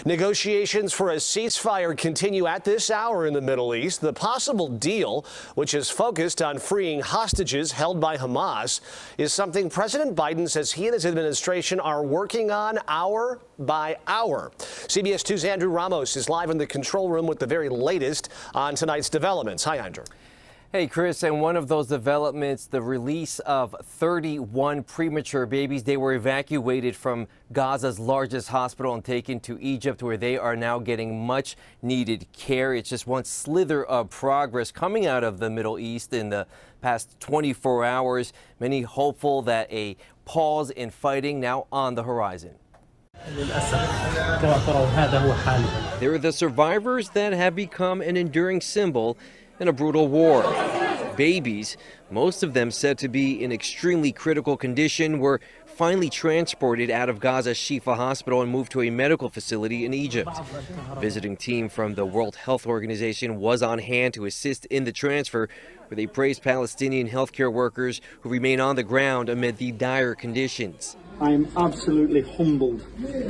Negotiations for a ceasefire continue at this hour in the Middle East. The possible deal, which is focused on freeing hostages held by Hamas, is something President Biden says he and his administration are working on hour by hour. CBS 2's Andrew Ramos is live in the control room with the very latest on tonight's developments. Hi, Andrew. Hey, Chris, and one of those developments, the release of 31 premature babies. They were evacuated from Gaza's largest hospital and taken to Egypt, where they are now getting much needed care. It's just one slither of progress coming out of the Middle East in the past 24 hours. Many hopeful that a pause in fighting now on the horizon. There are the survivors that have become an enduring symbol in a brutal war. Babies, most of them said to be in extremely critical condition, were finally transported out of Gaza's Shifa hospital and moved to a medical facility in Egypt. A visiting team from the World Health Organization was on hand to assist in the transfer, where they praised Palestinian healthcare workers who remain on the ground amid the dire conditions. I am absolutely humbled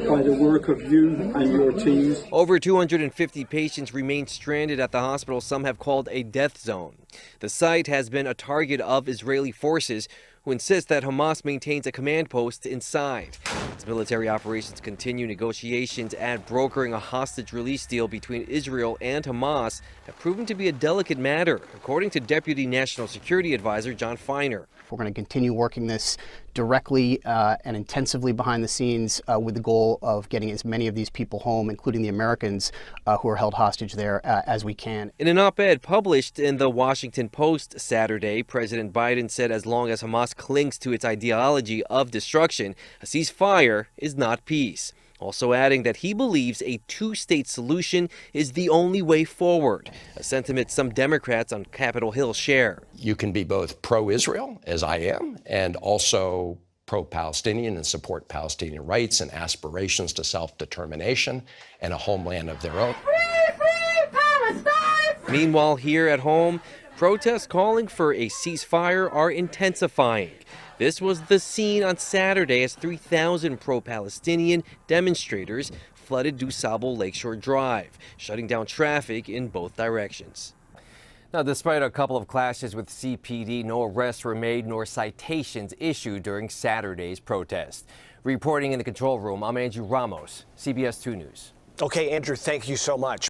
by the work of you and your teams. Over 250 patients remain stranded at the hospital some have called a death zone. The site has been a target of Israeli forces, who insist that Hamas maintains a command post inside. As military operations continue, negotiations and brokering a hostage release deal between Israel and Hamas have proven to be a delicate matter, according to Deputy National Security Advisor John Feiner. We're going to continue working this directly and intensively behind the scenes with the goal of getting as many of these people home, including the Americans who are held hostage there, as we can. In an op-ed published in the Washington Post Saturday, President Biden said as long as Hamas clings to its ideology of destruction, a ceasefire is not peace. Also adding that he believes a two-state solution is the only way forward, a sentiment some Democrats on Capitol Hill share. You can be both pro-Israel, as I am, and also pro-Palestinian and support Palestinian rights and aspirations to self-determination and a homeland of their own. Free, free Palestine! Meanwhile, here at home, protests calling for a ceasefire are intensifying. This was the scene on Saturday as 3,000 pro-Palestinian demonstrators flooded DuSable Lakeshore Drive, shutting down traffic in both directions. Now, despite a couple of clashes with CPD, no arrests were made nor citations issued during Saturday's protest. Reporting in the control room, I'm Andrew Ramos, CBS 2 News. Okay, Andrew, thank you so much.